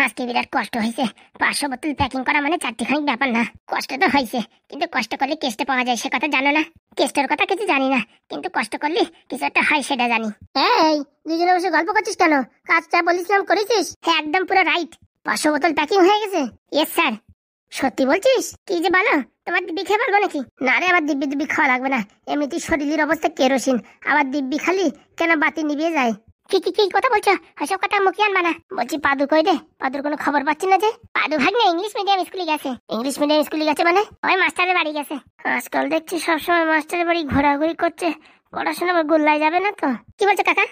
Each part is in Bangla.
আজকে বিরাট কষ্ট হয়েছে। 500 বোতল প্যাকিং করা মানে চারটিখানি ব্যাপার না। কষ্ট তো হয়েছে, কিন্তু কষ্ট করলে কেসটা পাওয়া যায় সে কথা জানো না? কেসটার কথা কিছু জানি না, কিন্তু কষ্ট করলে কিছু একটা হয় সেটা জানি। এই দুজনে বসে গল্প করছিস কেন? কাজটা বলেছিলাম করেছিস? হ্যাঁ একদম পুরো রাইট। 500 বোতল প্যাকিং হয়ে গেছে। Yes sir. সত্যি বলছিস? কি যে বলো, তোমার দিব্যি খেয়ে পারবো নাকি? না রে, আবার দিব্যি খাওয়া লাগবে না। এমনিতেই শরীরের অবস্থা কেরোসিন, আবার দিব্যি খালি কেন বাতি নিভিয়ে যায়? কি কি কি কথা বলছো? ওসব কথা মুখে আনবা না। বলছি পাদু কই রে? পাদুর কোনো খবর পাচ্ছি না যে। পাদু ভাগ্নে ইংলিশ মিডিয়াম স্কুলে গেছে। ইংলিশ মিডিয়াম স্কুলে গেছে মানে? ওই মাস্টারের বাড়ি গেছে। আজকাল দেখছি সবসময় মাস্টারের বাড়ি ঘোরাঘুরি করছে। পড়াশোনা গোল্লায় যাবে না তো? কি বলছো কাকা?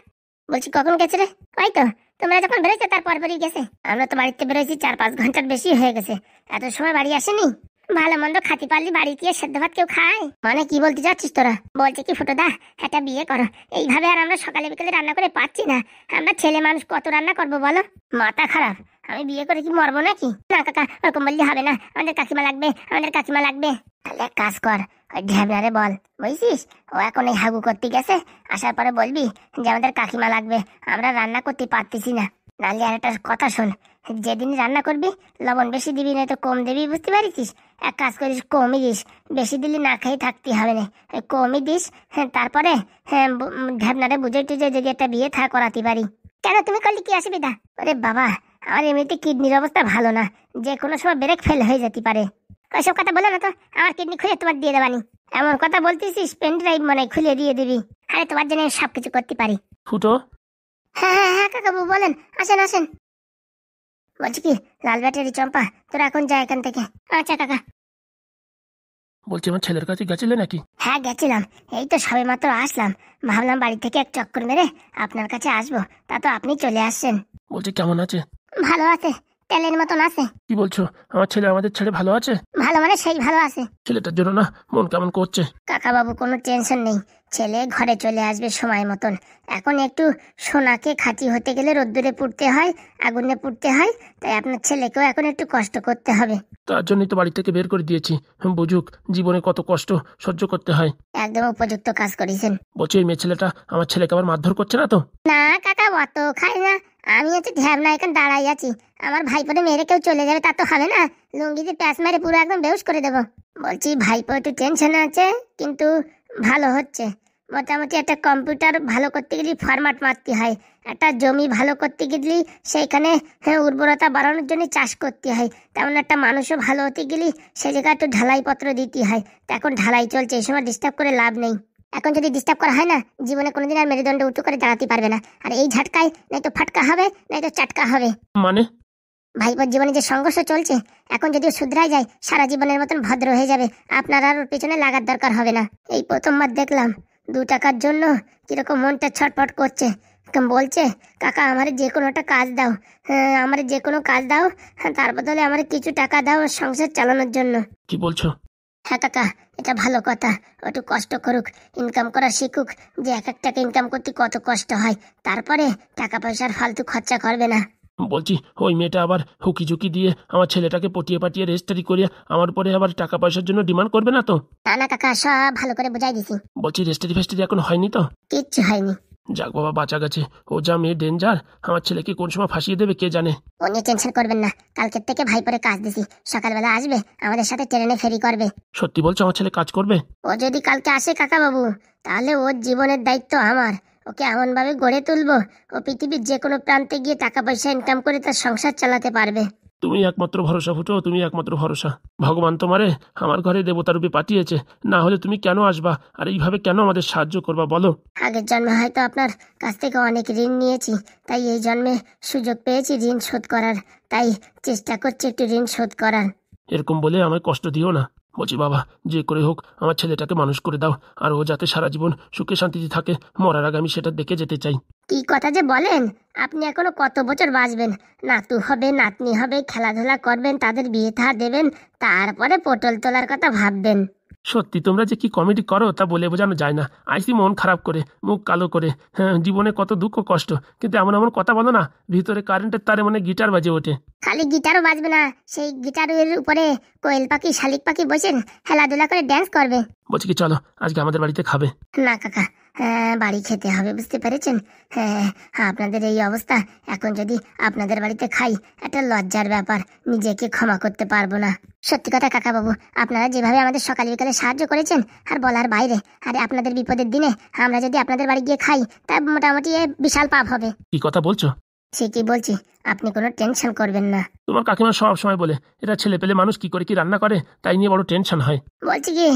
বলছি কখন গেছে রে? ওই তো তোমরা যখন বেরোইছো তারপরই গেছে। আমরা তো বাড়িতে বেরোইছি 4-5 ঘন্টার বেশি হয়ে গেছে। এত সময় বাড়ি আসেনি। ভালো মন্দ খাতি পারলি বাড়ি গিয়ে সেদ্ধ ভাত কেউ খায়? মানে কি বলতে চাচ্ছিস তোরা? বলছে কি ফুটোদা একটা বিয়ে করো। এইভাবে আর আমরা সকালে বিকেলে রান্না করে পাচ্ছি না। আমরা ছেলে মানুষ কত রান্না করবো বলো? মাথা খারাপ। আমি বিয়ে করে কি মরবো নাকি? না কাকা, ওরকম বললে হবে না। আমাদের কাকিমা লাগবে, আমাদের কাকিমা লাগবে। তাহলে এক কাজ কর, ওই ঢ্যাবনারে বল, বুঝছিস? ও এখন এই হাগু করতে গেছে, আসার পরে বলবি যে আমাদের কাকিমা লাগবে, আমরা রান্না করতে পারতেছি না। নাহলে আর একটা কথা শোন, যেদিন রান্না করবি লবণ বেশি দিবি না তো কম দিবি, বুঝতে পারিস? এক কাজ করিস, কমই দিস। বেশি দিলি না খেয়ে থাকতে হবে না, কমই দিস। হ্যাঁ তারপরে হ্যাঁ ঢ্যাবনারে বুঝে টুঝে যদি একটা বিয়ে থা করাতে পারি। কেন, তুমি করলে কি অসুবিধা? আরে বাবা, আমার এমনিতে কিডনির অবস্থা ভালো না, যে কোনো সময় ব্রেক ফেল হয়ে যেতে পারে। ওইসব কথা বলো না তো, আমার কিডনি খুলে তোমার দিয়ে দেবানি। এমন কথা বলতেছিস, পেন ড্রাইভ মনে খুলে দিয়ে দিবি। আরে তোমার জন্য সবকিছু করতে পারি। ফুটো। হ্যাঁ হ্যাঁ হ্যাঁ কাকাবু বলেন, আসেন আসেন। বলছি কি, লাল ব্যাটারি চম্পা তোরা এখন যা এখান থেকে। আচ্ছা কাকা। বলছি আমার ছেলের কাছে গেছিলে নাকি? হ্যাঁ গেছিলাম, এই তো সবে মাত্র আসলাম। ভাবলাম বাড়ি থেকে এক চক্কর মেরে আপনার কাছে আসবো, তা তো আপনি চলে আসছেন। বলছি কেমন আছে? ভালো আছে, তেলের মতন আছে। কি বলছো? আমার ছেলে আমাদের ছেড়ে ভালো আছে? ভালো মানে সেই ভালো আছে। ছেলেটার জন্য না মন কেমন করছে। কাকা বাবু কোনো টেনশন নেই, ছেলে ঘরে চলে আসবে সময় মতন। এখন একটু সোনাকে খাঁটি হতে গেলে রোদ্দুরে পুড়তে হয়, আগুনে পুড়তে হয়, তাই আপনার ছেলেকেও এখন একটু কষ্ট করতে হবে। তার জন্যই তো বাড়ি থেকে বের করে দিয়েছি, বুঝুক জীবনে কত কষ্ট সহ্য করতে হয়। একদম উপযুক্ত কাজ করেছেন। বলছি ওই মেয়ে ছেলেটা আমার ছেলেকে আবার মারধর করছে না তো? না কাকা, অত খাই না। আমি হচ্ছে ঢ্যাবনা এখানে দাঁড়াই আছি, আমার ভাইপোরে মেরে কেউ চলে যাবে তা তো হবে না। লুঙ্গিতে প্যাঁচ মেরে পুরো একদম বেহুশ করে দেবো। বলছি ভাইপো একটু টেনশনে আছে, কিন্তু ভালো হচ্ছে। মোটামুটি একটা কম্পিউটার ভালো করতে গেলে ফরম্যাট মারতে হয়, একটা জমি ভালো করতে গেলে সেইখানে উর্বরতা বাড়ানোর জন্য চাষ করতে হয়, তেমন একটা মানুষও ভালো হতে গেলে সে জায়গায় একটু ঢালাইপত্র দিতে হয়। তা এখন ঢালাই চলছে, এই সময় ডিস্টার্ব করে লাভ নেই। এখন যদি ডিস্টার্ব করা হয় না, জীবনে কোনোদিন আর মেরুদণ্ড উঁচু করে দাঁড়াতে পারবে না। আর এই ঝাটকায় নাই তো ফাটকা হবে, নাই তো চাটকা হবে। মানে? ভাইপোর জীবনে যে সংঘর্ষ চলছে, এখন যদি শুধরাই যায় সারা জীবনের মতন ভদ্র হয়ে যাবে। আপনার আর ওর পেছনে লাগার দরকার হবে না। এই প্রথমবার দেখলাম 2 টাকার জন্য কিরকম মনটা ছটফট করছে। বলছে কাকা আমার যে কোনো একটা কাজ দাও, আমার যে কোনো কাজ দাও, তার বদলে আমার কিছু টাকা দাও সংসার চালানোর জন্য। কি বলছো? হ্যাঁ কাকা, এটা ভালো কথা। একটু কষ্ট করুক, ইনকাম করা শিখুক, যে এক এক টাকা ইনকাম করতে কত কষ্ট হয়, তারপরে টাকা পয়সার ফালতু খরচা করবে না। বলছি ওই মেয়েটা আবার হুকি ঝুঁকি দিয়ে আমার ছেলেটাকে পটিয়ে পাটিয়ে রেজিস্ট্রি করিয়ে আমার পরে আবার টাকা পয়সার জন্য ডিমান্ড করবে না তো? না না কাকা, সব ভালো করে বুঝাই দিছি। বলছি রেজিস্ট্রি ফেস্ট্রি এখন হয়নি তো? কিচ্ছু হয়নি। যাক বাবা, বাঁচা গেছে। ও যা মেয়ে ডেঞ্জার, আমার ছেলেকে কোন সময় ফাঁসিয়ে দেবে কে জানে। ও নিয়ে টেনশন করবেন না, কালকের থেকে ভাইপোরে কাজ দিছি, সকালবেলা আসবে আমাদের সাথে ট্রেনে ফেরি করবে। সত্যি বলছো আমার ছেলে কাজ করবে? ও যদি কালকে আসে কাকা বাবু, তাহলে ওর জীবনের দায়িত্ব আমার। ওকে এমন ভাবে গড়ে তুলবো, ও পৃথিবীর যে কোনো প্রান্তে গিয়ে টাকা পয়সা ইনকাম করে তার সংসার চালাতে পারবে। তুমি একমাত্র ভরসা ফুটো, তুমি একমাত্র ভরসা। ভগবান তোমারে আমার ঘরে দেবতারূপে পাঠিয়েছে, না হলে তুমি কেন আসবা আর এইভাবে কেন আমাদের সাহায্য করবা বলো? আগের জন্মে হয়তো আপনার কাছ থেকে অনেক ঋণ নিয়েছি, তাই এই জন্মে সুযোগ পেয়েছি ঋণ শোধ করার, তাই চেষ্টা করছি একটু ঋণ শোধ করার। এরকম বলে আমায় কষ্ট দিও না। বলছি বাবা, যে করে হোক আমার ছেলেটাকে মানুষ করে দাও, আর ও যাতে সারা জীবন সুখে শান্তিতে থাকে, মরার আগে আমি সেটা দেখে যেতে চাই। কি কথা যে বলেন, আপনি এখনো কত বছর বাঁচবেন? নাতু হবে, নাতনি হবে, খেলাধুলা করবেন, তাদের বিয়ে থা দেবেন, তারপরে পটল তোলার কথা ভাববেন। সত্যি তোমরা যে কি কমেডি করো তা বলে বোঝানো যায় না। আইসি মন খারাপ করে, মুখ কালো করে, হ্যাঁ জীবনে কত দুঃখ কষ্ট, কিন্তু এমন এমন কথা বলো না, ভিতরে কারেন্টের তারে মানে গিটার বাজে ওঠে। খালি গিটারও বাজবে না, সেই গিটারের উপরে কোয়েল পাখি শালিক পাখি বসে খেলাধুলা করে ড্যান্স করবে। বলছি কি চলো আজকে আমাদের বাড়িতে খাবে? না কাকা, বাড়ি খেতে হবে, বুঝতে পেরেছেন? হ্যাঁ, আপনাদের এই অবস্থা, এখন যদি আপনাদের বাড়িতে খাই একটা লজ্জার ব্যাপার, নিজেকে ক্ষমা করতে পারবো না। সত্যি কথা কাকাবাবু, আপনারা যেভাবে আমাদের সকালে বিকালে সাহায্য করেছেন আর বলার বাইরে, আরে আপনাদের বিপদের দিনে আমরা যদি আপনাদের বাড়ি গিয়ে খাই তা মোটামুটি বিশাল পাপ হবে। কি কথা বলছো? ঠিকই বলছি, আপনি কোনো টেনশন করবেন না। তোমার কাকিমা সব সময় বলে এরা ছেলে পেলে মানুষ কি করে কি রান্না করে, তাই নিয়ে বড় টেনশন হয়। বলছি কি,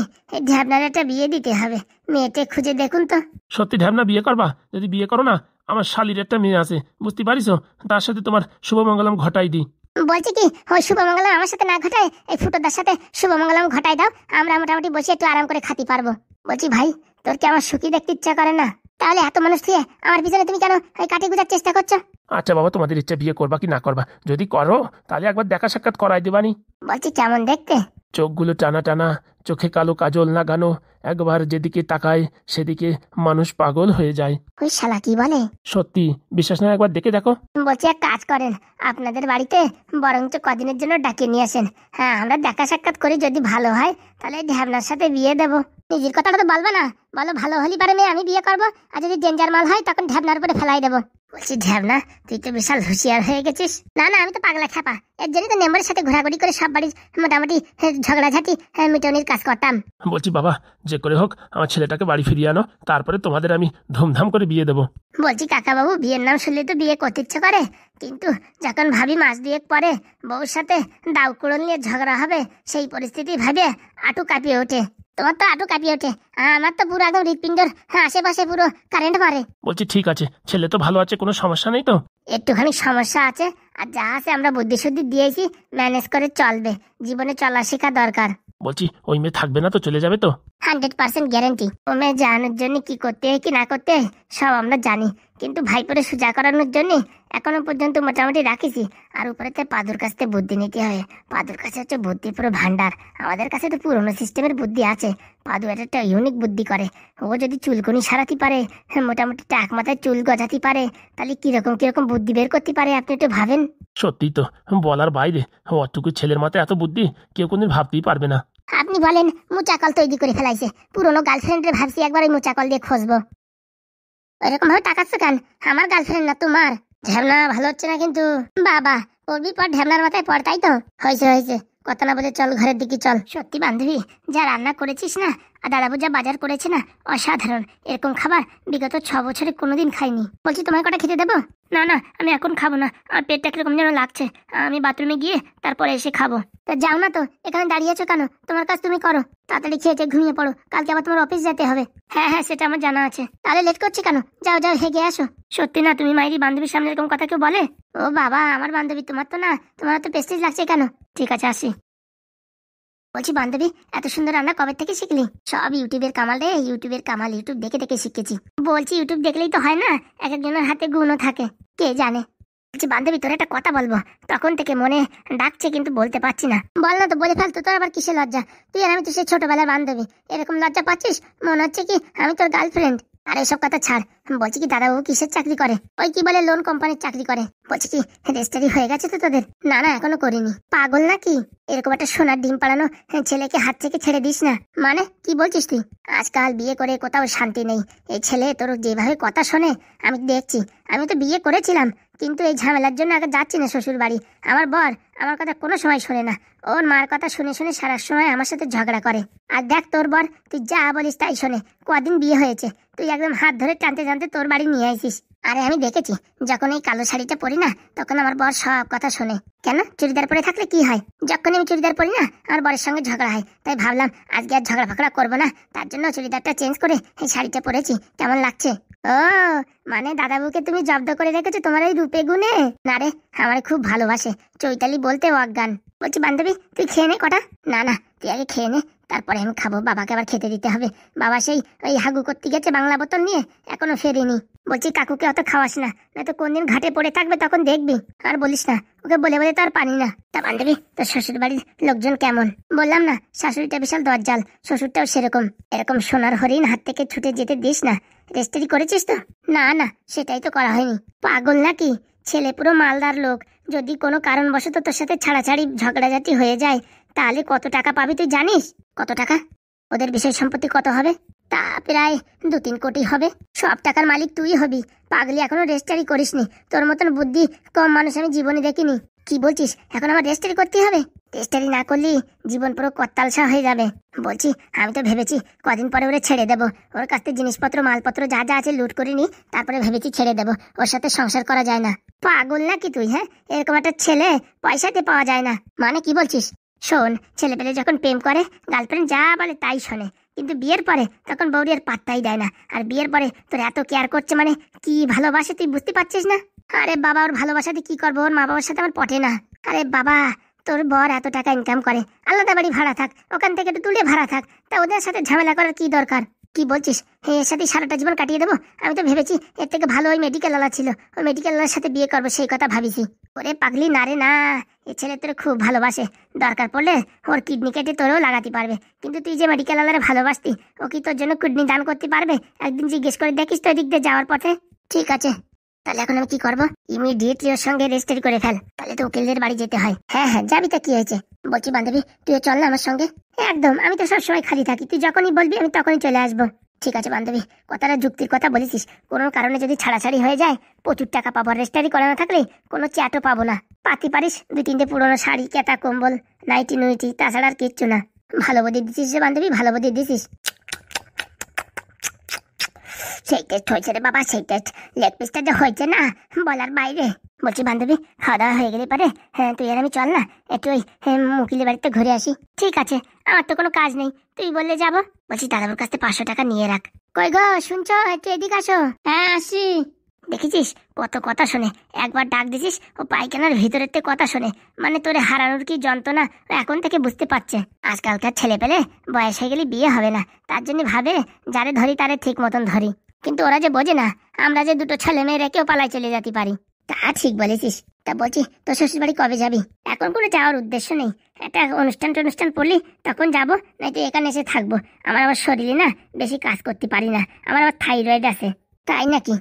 ঢ্যাবনার একটা বিয়ে দিতে হবে, মেয়েটে খুঁজে দেখুন তো। সত্যি ঢ্যাবনা বিয়ে করবা? যদি বিয়ে করো না, আমার শালির একটা মেয়ে আছে, বুঝতে পারিস, তার সাথে তোমার শুভমঙ্গলম ঘটাই দিই। বলছি কি, ওই শুভমঙ্গলম আমার সাথে না ঘটায় এই ফুটোদার সাথে শুভমঙ্গলম ঘটাই দাও, আমরা মোটামুটি বসে একটু আরাম করে খাতে পারবো। বলছি ভাই, তোর কি আমার সুখী দেখতে ইচ্ছা করে না? তাহলে এত মানুষ দিয়ে আমার পিছনে তুমি কেন ওই কাটি গুজার চেষ্টা করছো? আচ্ছা বাবা, তোমাদের ইচ্ছা, বিয়ে করবা কি না করবা, যদি করো তাহলে একবার দেখা সাক্ষাৎ করাই দেবানি। বলছি কেমন দেখতে? চোখগুলো টানা টানা, চোখে কালো কাজল লাগানো, একবার যেদিকে তাকায় সেদিকে মানুষ পাগল হয়ে যায়। ওই শালা কি বলে? সত্যি, বিশ্বাস না একবার দেখে দেখো। বলছি এক কাজ করেন, আপনাদের বাড়িতে বরঞ্চ কদিনের জন্য ডাকে নিয়ে আসেন। হ্যাঁ, আমরা দেখা সাক্ষাৎ করি, যদি ভালো হয় তাহলে ঢ্যাবনার সাথে বিয়ে দেবো। নিজের কথাটা তো বলবো না, বলো ভালো হলি পারে মেয়ে আমি বিয়ে করবো, আর যদি ডেঞ্জার মাল হয় তখন ঢ্যাবনার উপরে ফেলাই দেবো। বলছি ঢ্যাবনা, তুই তো বিশাল হুঁশিয়ার হয়ে গেছিস। না না, আমি তো পাগলা খেপা, এর জন্যই তো মেম্বারের সাথে ঘোরাঘুরি করে সব বাড়ির মোটামুটি ঝগড়াঝাটি মিটনির কাজ করতাম। বলছি বাবা, যে করে হোক আমার ছেলেটাকে বাড়ি ফিরিয়ে আনো, তারপরে তোমাদের আমি ধুমধাম করে বিয়ে দেবো। বলছি কাকাবাবু, বিয়ের নাম শুনলে তো বিয়ে করতে ইচ্ছে করে, কিন্তু যখন ভাবি মাস দুয়েক পরে বউর সাথে দাউ কুড়োল নিয়ে ঝগড়া হবে, সেই পরিস্থিতি ভাবে আটু কাঁপিয়ে ওঠে। তোমার তো আটু কাঁপিয়ে ওঠে, আমার তো পুরো একদম হৃৎপিণ্ডর আশেপাশে পুরো কারেন্ট মারে। বলছি ঠিক আছে, ছেলে তো ভালো আছে, কোনো সমস্যা নেই তো? একটুখানি সমস্যা আছে, আর যা আছে আমরা বুদ্ধি শুদ্ধি দিয়েছি, ম্যানেজ করে চলবে। জীবনে চলা শেখা দরকার। বলছি ওই মেয়ে থাকবে না তো, চলে যাবে তো? 100% গ্যারান্টি। ও মেয়ে জানানোর জন্য কি করতে হয় কি না করতে হয় সব আমরা জানি, কিন্তু ভাইপোরে সোজা করানোর জন্য এখনো পর্যন্ত মোটামুটি রাখিছি। আর উপরেতে পাদুর কাছ থেকে বুদ্ধি নিতে হয়। পাদুর কাছে হচ্ছে বুদ্ধি পুরো ভান্ডার, আমাদের কাছে তো পুরোনো সিস্টেমের বুদ্ধি আছে। পাদু একটা ইউনিক বুদ্ধি করে, ও যদি চুলকুনি সারাতে পারে, মোটামুটি টাক মাথায় চুল গজাতে পারে, তাহলে কিরকম কিরকম বুদ্ধি বের করতে পারে আপনি একটু ভাবেন। সত্যি তো, বলার বাইরে, অটুকু ছেলের মাথায় এত বুদ্ধি কেউ কোনদিন ভাবতেই পারবে না। আপনি বলেন, মুচাকল তৈরি করে ফেলাইছে। পুরোনো গার্লফ্রেন্ডে ভাবছি একবার ওই মুচাকল দিয়ে খুঁজবো। ওইরকম ভাবে তাকাচ্ছ কেন? আমার গার্লফ্রেন্ড না তোমার। ঢ্যাবনা ভালো হচ্ছে না কিন্তু। বাবা, পড়বি পর, ঢ্যাবনার মাথায় পড়, তাই তো? হয়েছে হয়েছে, কথা না বলে চল ঘরের দিকে চল। সত্যি বান্ধবী, যা রান্না করেছিস না, আর দাদাবু যা বাজার করেছে না, অসাধারণ। এরকম খাবার বিগত 6 বছরে কোনোদিন খাইনি। বলছি তোমায় কটা খেতে দেবো? না না, আমি এখন খাবো না, আমার পেটটা কিরকম যেন লাগছে, আমি বাথরুমে গিয়ে তারপরে এসে খাবো। তা যাও না তো, এখানে দাঁড়িয়েছো কেন? তোমার কাজ তুমি করো, তাড়াতাড়ি খেয়ে ঘুমিয়ে পড়ো, কালকে আবার তোমার অফিস যেতে হবে। হ্যাঁ হ্যাঁ, সেটা আমার জানা আছে। তাহলে লেট করছি কেন? যাও যাও, হেগে আসো। সত্যি না, তুমি মাইরি বান্ধবীর সামনে এরকম কথা কেউ বলে? ও বাবা, আমার বান্ধবী, তোমার তো না, তোমার তো প্রেস্টিজ লাগছে কেন? ঠিক আছে, আসি। বলছি বান্ধবী, এত সুন্দর রান্না কবে থেকে শিখলি? সব ইউটিউবের কামাল রে, ইউটিউবের কামাল, ইউটিউব দেখে দেখে শিখেছি। বলছি ইউটিউব দেখলেই তো হয় না, এক একজনের হাতে গুণও থাকে, কে জানে। বলছি বান্ধবী, তোর একটা কথা বলবো, তখন থেকে মনে ডাকছে কিন্তু বলতে পারছি না। বল না তো, বলে ফেল তো, তোর আবার কিসে লজ্জা? তুই আর আমি তো সেই ছোটবেলার বান্ধবী, এরকম লজ্জা পাচ্ছিস? মনে হচ্ছে কি আমি তোর গার্লফ্রেন্ড। আর এসব কথা ছাড়, বলছি কি দাদাবাবু কিসের চাকরি করে? ওই কি বলে লোন কোম্পানির চাকরি করে। বলছি কি রেজিস্ট্রি হয়ে গেছে তো তোদের? না না, এখনো করিনি। পাগল নাকি? এরকম একটা সোনার ডিম পাড়ানো ছেলেকে হাত থেকে ছেড়ে দিস না। মানে কি বলছিস তুই? আজকাল বিয়ে করে কোথাও শান্তি নেই। এই ছেলে তোর যেভাবে কথা শোনে আমি দেখছি। আমি তো বিয়ে করেছিলাম, কিন্তু এই ঝামেলার জন্য আগে যাচ্ছি না শ্বশুর বাড়ি। আমার বর আমার কথা কোনো সময় শোনে না, ওর মার কথা শুনে শুনে সারা সময় আমার সাথে ঝগড়া করে। আর দেখ তোর বর, তুই যা বলিস তাই শোনে। কদিন বিয়ে হয়েছে, তুই একদম হাত ধরে টানতে টানতে তোর বাড়ি নিয়ে আসিস। আরে আমি দেখেছি, যখন এই কালো শাড়িটা পরি না, তখন আমার বর সব কথা শোনে। কেন, চুড়িদার পরে থাকলে কি হয়? যখন আমি চুড়িদার পরি না, আমার বরের সঙ্গে ঝগড়া হয়। তাই ভাবলাম আজকে আর ঝগড়া ফাগড়া করবো না, তার জন্য চুড়িদারটা চেঞ্জ করে এই শাড়িটা পরেছি। কেমন লাগছে? ও মানে দাদাবুকে তুমি জব্দ করে রেখেছো তোমার এই রূপে গুণে? না রে, আমার খুব ভালোবাসে, চৈতালি বলতে অজ্ঞান। বলছি বান্ধবী, তুই খেয়ে নে কটা। না না, তুই আগে খেয়ে নে, তারপরে আমি খাবো। বাবাকে আবার খেতে দিতে হবে। বাবা সেই ওই হাগু করতে গেছে বাংলা বোতল নিয়ে, এখনো ফেরেনি। বলছি কাকুকে অত খাওয়াস না, নয়তো কোনদিন ঘাটে পড়ে থাকবে, তখন দেখবি। আর বলিস না, ওকে বলে বলে তো আর পানি না। তা বান্ধবী, তোর শ্বশুর বাড়ির লোকজন কেমন? বললাম না, শাশুড়িটা বিশাল দরজাল, শ্বশুরটাও সেরকম। এরকম সোনার হরিণ হাত থেকে ছুটে যেতে দিস না। রেজিস্ট্রি করেছিস তো? না না, সেটাই তো করা হয়নি। পাগল নাকি? ছেলে পুরো মালদার লোক, যদি কোনো কারণবশত তোর সাথে ছাড়াছাড়ি ঝগড়াঝাটি হয়ে যায়, তাহলে কত টাকা পাবি তুই জানিস? কত টাকা? ওদের বিষয় সম্পত্তি কত হবে? তা প্রায় 2-3 কোটি হবে। সব টাকার মালিক তুই হবি। পাগলি, এখনো রেজিস্ট্রি করিসনি। তোর মতন বুদ্ধি কম মানুষ আমি জীবনে দেখিনি। কি বলছিস, এখন আমার রেজিস্ট্রি করতে হবে? রেজিস্ট্রি না করলি জীবন পুরো কত্তালসা হয়ে যাবে। বলছি, আমি তো ভেবেছি কদিন পরে ওরে ছেড়ে দেবো। ওর কাছ থেকে জিনিসপত্র মালপত্র যা যা আছে লুট করে নি, তারপরে ভেবেছি ছেড়ে দেবো। ওর সাথে সংসার করা যায় না। পাগল নাকি তুই? হ্যাঁ, এরকম একটা ছেলে পয়সাতে পাওয়া যায় না। মানে কি বলছিস? শোন, ছেলে পেলে যখন প্রেম করে গার্লফ্রেন্ড যা বলে তাই শোনে, কিন্তু বিয়ের পরে তখন বৌদি আর পাত্তাই দেয় না। আর বিয়ের পরে তোর এত কেয়ার করছে, মানে কি ভালোবাসে তুই বুঝতে পারছিস না? আরে বাবা, ওর ভালোবাসাতে কি করবো? ওর মা বাবার সাথে আমার পটে না। আরে বাবা, তোর বর এত টাকা ইনকাম করে, আলাদা বাড়ি ভাড়া থাক, ওখান থেকে একটু দূরে ভাড়া থাক, তা ওদের সাথে ঝামেলা করার কি দরকার? কি বলছিস? হ্যাঁ, এর সাথে সারাটা জীবন কাটিয়ে দেবো? আমি তো ভেবেছি এর থেকে ভালো ওই মেডিকেল ওয়ালা ছিল, ওই মেডিকেল ওয়ালার সাথে বিয়ে করবো, সেই কথা ভাবিছি। ওরে পাগলি, না রে না, এ ছেলে তোর খুব ভালোবাসে। দরকার পড়লে ওর কিডনি কেটে তোরেও লাগাতে পারবে। কিন্তু তুই যে মেডিকেল ওয়ালারে ভালোবাসতি, ও কি তোর জন্য কিডনি দান করতে পারবে? একদিন জিজ্ঞেস করে দেখিস তো এদিক দিয়ে যাওয়ার পথে। ঠিক আছে, তাহলে এখন আমি কি করবো? ইমিডিয়েটলি ওর সঙ্গে রেজিস্ট্রি করে ফেল। তাহলে তো উকিলদের বাড়ি যেতে হয়। হ্যাঁ হ্যাঁ, যাবি তা কি হয়েছে? বলছি বান্ধবী, তুইও চল না আমার সঙ্গে। একদম, আমি তো সবসময় খালি থাকি, তুই যখনই বলবি আমি তখনই চলে আসবো। ঠিক আছে বান্ধবী, কথাটা যুক্তির কথা বলেছিস। কোনো কারণে যদি ছাড়াছাড়ি হয়ে যায়, প্রচুর টাকা পাবো। রেজিস্ট্রি করা না থাকলে কোনো চ্যাটও পাবো না। পাতি পারিস 2-3টে পুরোনো শাড়ি, কেতা কম্বল, নাইটি নুইটি, তাছাড়া আর কিচ্ছু না। ভালো বুদ্ধি দিছিস রে বান্ধবী, ভালো বুদ্ধি দিছিস। সেই টেস্ট হয়েছে রে বাবা, সেই টেস্ট। লেগ পিসটা যে হয়েছে না, বলার বাইরে। বলছি বান্ধবী, খাওয়া দাওয়া হয়ে গেলে পারে হ্যাঁ তুই আর আমি চল না একটু ওই উকিলের বাড়িতে ঘুরে আসি। ঠিক আছে, আমার তো কোনো কাজ নেই, তুই বললে যাবো। বলছি দাদাবুর কাছ থেকে 500 টাকা নিয়ে রাখ। কই গো, শুনছো? একটু এদিকে আসো। হ্যাঁ আসি। দেখেছিস কত কথা শোনে, একবার ডাক দিছিস ও পায়খানার ভিতরের থেকে কথা শোনে। মানে তোরে হারানোর কি যন্ত্রণা ও এখন থেকে বুঝতে পারছে। আজকালকার ছেলে পেলে বয়স হয়ে গেলে বিয়ে হবে না, তার জন্য ভাবে যারে ধরি তারে ঠিক মতন ধরি। কিন্তু ওরা যে বোঝে না, আমরা যে 2টো ছেলে মেয়ে রেখেও পালায় চলে যেতে পারি। তা ঠিক বলেছিস। তা বলছি, তোর শ্বশুর বাড়ি কবে যাবি? এখন কোনো যাওয়ার উদ্দেশ্য নেই। একটা অনুষ্ঠান পড়লি তখন যাবো, নয়তো এখানে এসে থাকবো। আমার আবার শরীরে না বেশি কাজ করতে পারি না, আমার আবার থাইরয়েড আছে। তাই নাকি?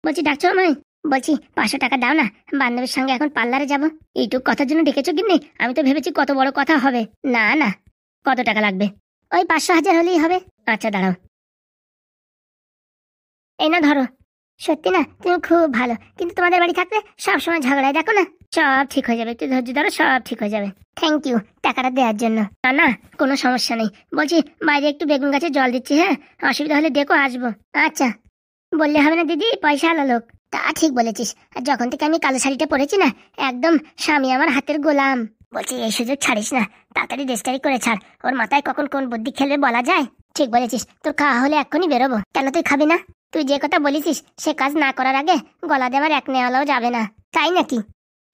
বলছি ডাকছো আমায়? বলছি 500 টাকা দাও না, বান্ধবীর সঙ্গে এখন পার্লারে যাবো। এইটুক কথার জন্য ডেকেছো কিনে? আমি তো ভেবেছি কত বড় কথা হবে। না না, কত টাকা লাগবে? ওই 500-1000 হলেই হবে। আচ্ছা দাঁড়াও, এই না ধরো। সত্যি না, তুমি খুব ভালো, কিন্তু তোমাদের বাড়ি থাকলে সবসময় ঝগড়ায়, দেখো না। সব ঠিক হয়ে যাবে, একটু ধৈর্য ধরো, সব ঠিক হয়ে যাবে। থ্যাংক ইউ টাকাটা দেওয়ার জন্য। না না, কোনো সমস্যা নেই। বলছি বাইরে একটু বেগুন গাছে জল দিচ্ছি, হ্যাঁ অসুবিধা হলে ডেকো, আসবো। আচ্ছা, বললে হবে না দিদি, পয়সা আলো লোক। তা ঠিক বলেছিস। আর যখন থেকে আমি কালো শাড়িটা পরেছি না, একদম স্বামী আমার হাতের গোলাম। বলছি এই সুযোগ ছাড়িস না, তাড়াতাড়ি রেজিস্ট্রি করে ছাড়। ওর মাথায় কখন কোন বুদ্ধি খেলবে বলা যায়। ঠিক বলেছিস, তোর খাওয়া হলে এক্ষুনি বেরোবো। কেন তুই খাবি না? তুই যে কথা বলেছিস সে কাজ না করার আগে গলা দেওয়ার এক নেওয়ালাও যাবে না। তাই নাকি?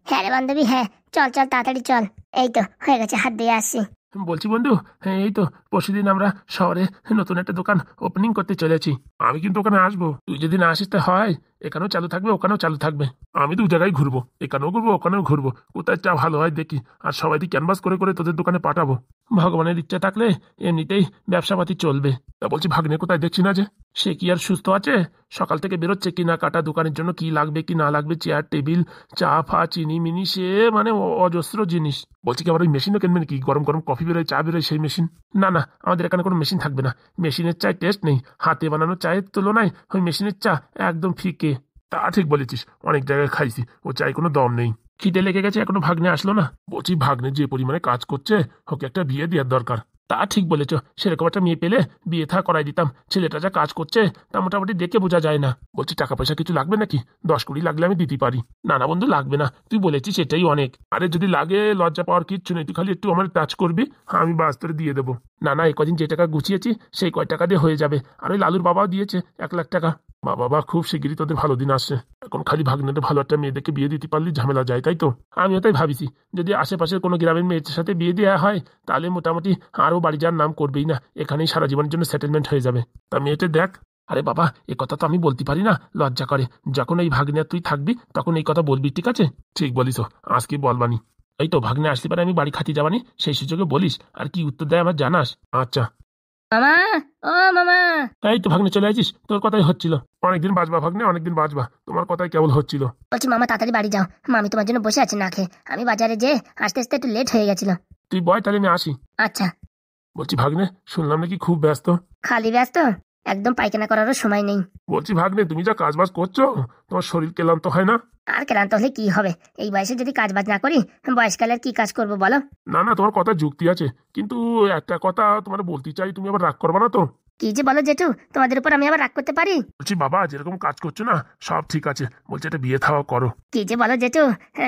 হ্যাঁ রে বান্ধবী, হ্যাঁ চল চল তাড়াতাড়ি চল। এই তো হয়ে গেছে, হাত দিয়ে আসছি। বলছি বন্ধু, হ্যাঁ এই তো পরশুদিন আমরা শহরে নতুন একটা দোকান ওপেনিং করতে চলেছি। আমি কিন্তু ওখানে আসবো, তুই যদি না আসিস তা হয় এখানেও চালু থাকবে ওখানেও চালু থাকবে। আমি 2 জায়গায় ঘুরবো, এখানেও ঘুরবো ওখানেও ঘুরবো, কোথায় চা ভালো হয় দেখি। আর সবাই ক্যানভাস করে করে তোদের দোকানে পাঠাবো। ভগবানের ইচ্ছা থাকলে এমনিতেই ব্যবসাপাতি চলবে। তা বলছি ভাগ্নে কোথায় দেখছি না যে? সে কি আর সুস্থ আছে? সকাল থেকে বেরোচ্ছে কিনা কাটা দোকানের জন্য কি লাগবে কি না লাগবে, চেয়ার টেবিল চা ফা চিনি মিনি, সে মানে অজস্র জিনিস। বলছি কি আমার ওই মেশিনও কিনবেন কি? গরম গরম কফি বেরোয়, চা বেরোয়, সেই মেশিন? না না, আমাদের এখানে কোনো মেশিন থাকবে না। মেশিনের চায় টেস্ট নেই, হাতে বানানো চায়ের তুলনায় ওই মেশিনের চা একদম ফিকে। তা ঠিক বলেছিস, অনেক জায়গায় খাইছি, ও চায় কোনো দম নেই। খিদে লেগে গেছে, এখনো ভাগ্নে আসলো না। বলছি ভাগ্নে যে পরিমাণে কাজ করছে, ওকে একটা বিয়ে দেওয়ার দরকার। তা ঠিক বলেছ, সেরকম একটা মেয়ে পেলে বিয়ে থা করাই দিতাম। ছেলেটা যা কাজ করছে তা মোটামুটি দেখে বোঝা যায় না। বলছি টাকা পয়সা কিছু লাগবে নাকি? 10-20 লাগলে আমি দিতে পারি। না না বন্ধু, লাগবে না, তুই বলেছিস এটাই অনেক। আরে যদি লাগে লজ্জা পাওয়ার কিচ্ছু নেই, তুই খালি একটু আমার টাচ করবি, আমি বাস্তরে দিয়ে দেবো। না না, এই কদিন যে টাকা গুছিয়েছি সেই কয় টাকা দিয়ে হয়ে যাবে। আর ওই লালুর বাবাও দিয়েছে 1 লাখ টাকা। বাবা খুব শিগগিরই তোদের ভালো দিন আসছে। এখন খালি ভাগ্নেটা ভালো একটা মেয়েদেরকে বিয়ে দিতে পারলে ঝামেলা যায়, তাই তো? আমিও তাই ভাবিছি, যদি আশেপাশের কোনো গ্রামের মেয়ের সাথে বিয়ে দেওয়া হয় তাহলে মোটামুটি আরও বাড়ি যাওয়ার নাম করবেই না, এখানেই সারা জীবনের জন্য সেটেলমেন্ট হয়ে যাবে। তা মেয়েটা দেখ। আরে বাবা, এ কথা তো আমি বলতে পারি না, লজ্জা করে। যখন এই ভাগ্নে তুই থাকবি তখন এই কথা বলবি, ঠিক আছে? ঠিক বলিস, আজকে বলবানি। এই তো ভাগ্নে আসলে পারে আমি বাড়ি খাতি যাবানি, সেই সুযোগে বলিস। আর কি উত্তর দেয় আমার জানাস? আচ্ছা মামা, ও মামা। এই তো ভাগ্নে চলে আসিস, তোর কথাই হচ্ছিল। অনেকদিন বাজবা ভাগ্নে, অনেকদিন বাজবা, তোমার কথাই কেবল হচ্ছিল। বলছি মামা তাড়াতাড়ি বাড়ি যাও, মামি তোমার জন্য বসে আছে না খেয়ে। আমি বাজারে যে আসতে আসতে একটু লেট হয়ে গেছিল। তুই বয় তাহলে আমি আসি। আচ্ছা। বলছি ভাগ্নে, শুনলাম নাকি খুব ব্যস্ত? খালি ব্যস্ত? একদম পায়খানা করারও সময় নেই। বলছি ভাগ্নে, তুমি যা কাজবাজ করছো তোমার শরীর ক্লান্ত হয় না? আর ক্লান্ত হলে কি হবে, এই বয়সে যদি কাজ বাজ না করি বয়সকালে আর কি কাজ করব বলো? না না, তোমার কথা যুক্তি আছে, কিন্তু একটা কথা তোমার বলতে চাই, তুমি আবার রাগ করবে না তো? কি যে বলো জেঠু, তোমাদের উপর আমি আবার রাগ করতে পারি? বলছি বাবা, যেরকম কাজ করছো না সব ঠিক আছে, বলছি এটা বিয়ে থাওয়া করো। কি যে বলো জেঠু,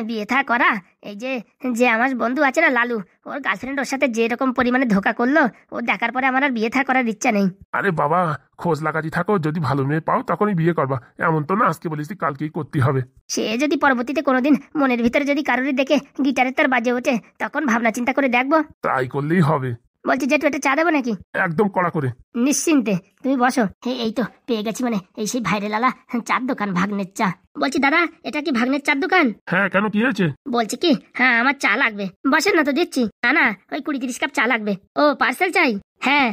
বিয়ে থা করা? এই যে যে আমার বন্ধু আছে না লালু, ওর গার্লফ্রেন্ড ওর সাথে যেরকম পরিমাণে ধোকা করলো, ও দেখার পরে আমার আর বিয়ে থা করার ইচ্ছা নেই। আরে বাবা, খোঁজ লাগাতে থাকো, যদি ভালো মেয়ে পাও তখনই বিয়ে করবা, এমন তো না আজকে বলিস কালকেই করতে হবে। সে যদি পরবর্তীতে কোনোদিন মনের ভিতরে যদি কারোরই দেখে গিটারের তার বাজে ওঠে, তখন ভাবনা চিন্তা করে দেখবো। তাই করলেই হবে। বলছি জেঠু, একটা চা দেবো নাকি? একদম কড়া করে। নিশ্চিন্তে, তুমি বসো। এই তো পেয়ে গেছি, মানে এই সেই ভাইরে লালা চার দোকান, ভাগ্নের চা। বলছি দাদা, এটা কি ভাগ্নের চার দোকান? হ্যাঁ, কেন কি হয়েছে? বলছি কি, হ্যাঁ আমার চা লাগবে। বসেন না তো, দিচ্ছি। না না, ওই 20-30 কাপ চা লাগবে। ও পার্সেল চাই? হ্যাঁ।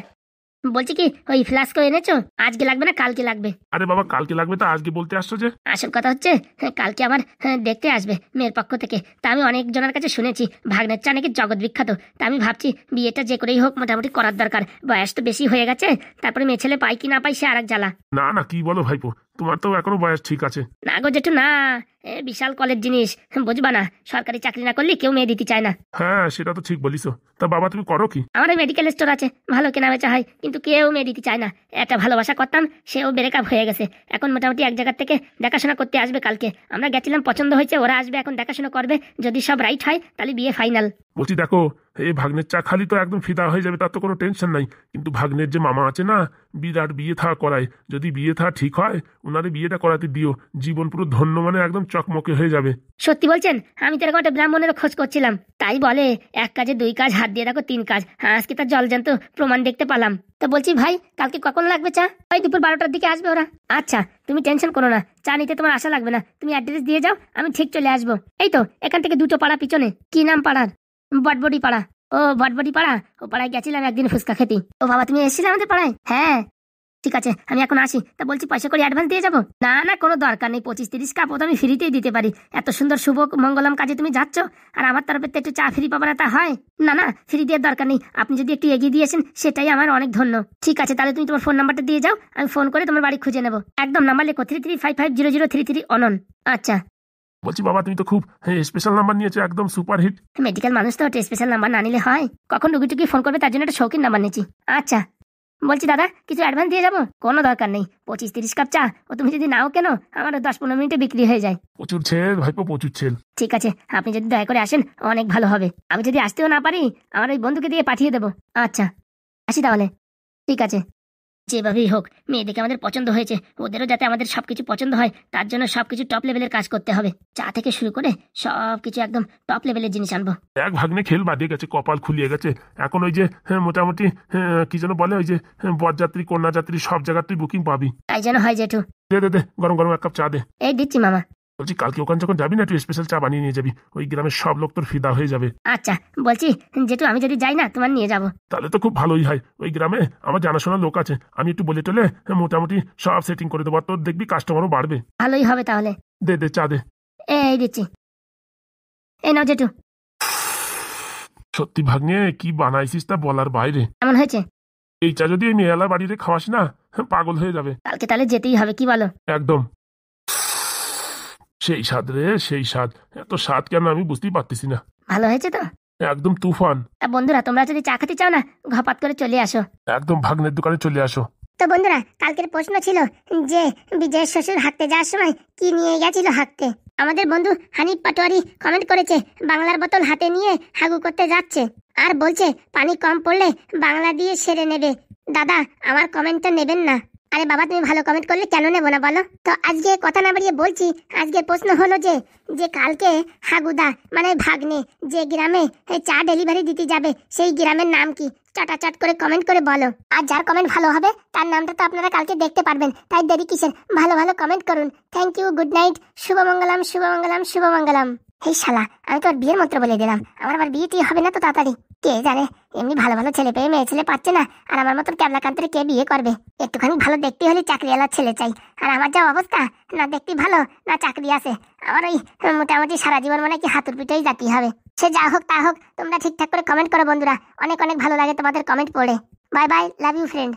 বলছি কি, ওই ফ্লাস্কও এনেছো? আজকে লাগবে না কালকে লাগবে? আরে বাবা, কালকে লাগবে তা আজকে বলতে আসছো যে? আসল কথা হচ্ছে, কালকে আমার দেখতে আসবে মেয়ের পক্ষ থেকে। তা আমি অনেক জনের কাছে শুনেছি ভাগ্নের চা নাকি জগৎ বিখ্যাত। তা আমি ভাবছি বিয়েটা যে করেই হোক মোটামুটি করার দরকার। বয়স তো বেশি হয়ে গেছে, তারপরে মেয়ে ছেলে পাই কি না পাই সে আর এক জ্বালা। না না, কি বলো ভাইপো, তোমার তো এখনো বয়স ঠিক আছে। না গো জেঠু না, বিশাল কলের জিনিস, বুঝবা না? সরকারি চাকরি না করলে কেউ মেয়ে দিতে চায় না। হ্যাঁ, সেটা তো ঠিক বলিস। তা বাবা তুমি করো কি? আমার ওই মেডিকেল স্টোর আছে, ভালো কেনা বেচা হয়, কিন্তু কেউ মেয়ে দিতে চায় না। একটা ভালোবাসা করতাম, সেও ব্রেকআপ হয়ে গেছে। এখন মোটামুটি এক জায়গা থেকে দেখাশোনা করতে আসবে কালকে। আমরা গেছিলাম, পছন্দ হয়েছে, ওরা আসবে এখন দেখাশোনা করবে। যদি সব রাইট হয় তাহলে বিয়ে ফাইনাল। বলছি দেখো, এই ভাগ্নের চা খালি তো একদম ফিদা হয়ে যাবে, তার তো কোনো টেনশন নাই। কিন্তু ভাগ্নের যে মামা আছে না, বিরাট বিয়ে থা করায়। যদি বিয়ে থা ঠিক হয়, ওনারে বিয়েটা করাতে দিও, জীবন পুরো ধন্য, মানে একদম চকমকে হয়ে যাবে। সত্যি বলছেন? আমি তো এরকম একটা ব্রাহ্মণের খোঁজ করছিলাম, তাই বলে এক কাজে দুই কাজ, হাত দিয়ে দেখো তিন কাজ। আজকে তার জলজান্ত প্রমাণ দেখতে পেলাম। তো বলছি ভাই, কালকে কখন লাগবে চা? ওই দুপুর 12টার দিকে আসবে ওরা। আচ্ছা, তুমি টেনশন করো না, চা নিতে তোমার আশা লাগবে না। তুমি অ্যাড্রেস দিয়ে যাও, আমি ঠিক চলে আসবো। এই তো এখান থেকে 2 পাড়া পিছনে। কি নাম পাড়ার? বটবটি পাড়া। ও বটবটি পাড়া, ও পাড়ায় গেছিলাম একদিন ফুচকা খেতে। ও বাবা, তুমি এসেছিলে আমাদের পাড়ায়? হ্যাঁ। ঠিক আছে, আমি এখন আসি। তা বলছি, পয়সা করে অ্যাডভান্স দিয়ে যাবো? না না, কোনো দরকার নেই। 25-30 কাপ ও তো আমি ফ্রিতেই দিতে পারি। এত সুন্দর শুভ মঙ্গলম কাজে তুমি যাচ্ছ, আর আমার তরফে তো একটু চা ফ্রি পাবো না তা হয়? না না, ফ্রি দেওয়ার দরকার নেই। আপনি যদি একটু এগিয়ে দিয়েছেন সেটাই আমার অনেক ধন্য। ঠিক আছে, তাহলে তুমি তোমার ফোন নাম্বারটা দিয়ে যাও, আমি ফোন করে তোমার বাড়ি খুঁজে নেবো। একদম নাম্বার লেখো, 33550033 অনন। আচ্ছা। বলছি বাবা, তুমি তো খুব স্পেশাল নাম্বার নিয়েছো, একদম সুপার হিট। মেডিকেল মানুষ তো স্পেশাল নাম্বার না নিলে হয়? কখন রুগী টুকি ফোন করবে তার জন্য একটা শৌখিন নাম্বার নিয়েছি। আচ্ছা। বলছি দাদা, কিছু অ্যাডভান্স দিয়ে যাবো? কোনো দরকার নেই। 25-30 কাপ চা ও তুমি যদি নাও কেন, আমার 10-15 মিনিটে বিক্রি হয়ে যায়। প্রচুর ছেল ভাইপো, প্রচুর ছেল। ঠিক আছে, আপনি যদি দয়া করে আসেন অনেক ভালো হবে। আমি যদি আসতেও না পারি, আমার ওই বন্ধুকে দিয়ে পাঠিয়ে দেবো। আচ্ছা, আসি তাহলে। ঠিক আছে। যেভাবেই হোক মেয়ে দেখে আমাদের পছন্দ হয়েছে, ওদেরও যাতে আমাদের সবকিছু পছন্দ হয়, তার জন্য সবকিছু টপ লেভেলের কাজ করতে হবে। চা থেকে শুরু করে সবকিছু একদম টপ লেভেলের জিনিস আনবো। এক ভাগ্নে খেল বাদিয়ে গেছে, কপাল খুলিয়ে গেছে। এখন ওই যে মোটামুটি কি যেন বলে, ওই যে বরযাত্রী কন্যাযাত্রী সব জায়গায় তুই বুকিং পাবি। তাই যেন হয় জেঠু। দে দে দে, গরম গরম 1 কাপ চা দে। এই দিচ্ছি মামা। বলছি কালকে ওখানে যখন যাবি না, তুই স্পেশাল চা বানিয়ে নিয়ে যাবি, ওই গ্রামের সব লোক তোর ফিদা হয়ে যাবে। আচ্ছা, বলছি জেঠু আমি যদি যাই না, তোমার নিয়ে যাবো। তাহলে তো খুব ভালোই হয়। ওই গ্রামে আমার জানাশোনা লোক আছে, আমি একটু বলে টলে মোটামুটি সব সেটিং করে দেবো, তোর দেখবি কাস্টমারও বাড়বে। ভালোই হবে তাহলে। দে দে চা দে। এই দিচ্ছি, এই নাও জেঠু। সত্যি ভাগ্নে, কি বানাইছিস তা বলার বাইরে। এমন হয়েছে? এই চা যদি এই মেয়েলার বাড়িতে খাওয়াস না, পাগল হয়ে যাবে। কালকে তাহলে যেতেই হবে, কি বলো? একদম সেই স্বাদ রে, সেই স্বাদ। এত স্বাদ কেন আমি বুঝতেই পারতেছি না। ভালো হয়েছে তো? একদম তুফান। বন্ধুরা, তোমরা যদি চা খেতে চাও না, ঘপাত করে চলে আসো। একদম ভাগ্নের দোকানে চলে আসো। তো বন্ধুরা, কালকের প্রশ্ন ছিল যে বিজয়ের শ্বশুর হাঁটতে যাওয়ার সময় কি নিয়ে গেছিল হাঁটতে। আমাদের বন্ধু হানিফ পাটোয়ারি কমেন্ট করেছে, বাংলার বোতল হাতে নিয়ে হাগু করতে যাচ্ছে, আর বলছে পানি কম পড়লে বাংলা দিয়ে সেরে নেবে। দাদা, আমার কমেন্টটা নেবেন না। আরে বাবা, তুমি ভালো কমেন্ট করলে কেন নেবো না বলো? তো আজকে কথা না বাড়িয়ে বলছি, আজকের প্রশ্ন হলো যে কালকে হাগুদা মানে ভাগ্নে যে গ্রামে চা ডেলিভারি দিতে যাবে, সেই গ্রামের নাম কি? চটাচট করে কমেন্ট করে বলো। আর যার কমেন্ট ভালো হবে তার নামটা তো আপনারা কালকে দেখতে পারবেন, তাই দেরি কিসের? ভালো ভালো কমেন্ট করুন। থ্যাংক ইউ, গুড নাইট, শুভমঙ্গলম শুভমঙ্গলম শুভমঙ্গলম। এই শালা, আমি তো বিয়ের মন্ত্র বলে দিলাম, আমার আবার বিয়েটি হবে না তো তাড়াতাড়ি? কে জানে, এমনি ভালো ভালো ছেলে পেয়ে মেয়ে ছেলে পাচ্ছে না, আর আমার মতন ক্যাবলা কান্তরে কে বিয়ে করবে? একটুখানি ভালো দেখতে হলে চাকরিওয়ালা ছেলে চাই, আর আমার যা অবস্থা, না দেখতে ভালো না চাকরি আছে, আমার ওই মোটামুটি সারা জীবন মনে কি হাতুর পিঠেই জাতি হবে। সে যা হোক তা হোক, তোমরা ঠিকঠাক করে কমেন্ট করো বন্ধুরা, অনেক অনেক ভালো লাগে তোমাদের কমেন্ট পড়ে। Bye bye, love you friend.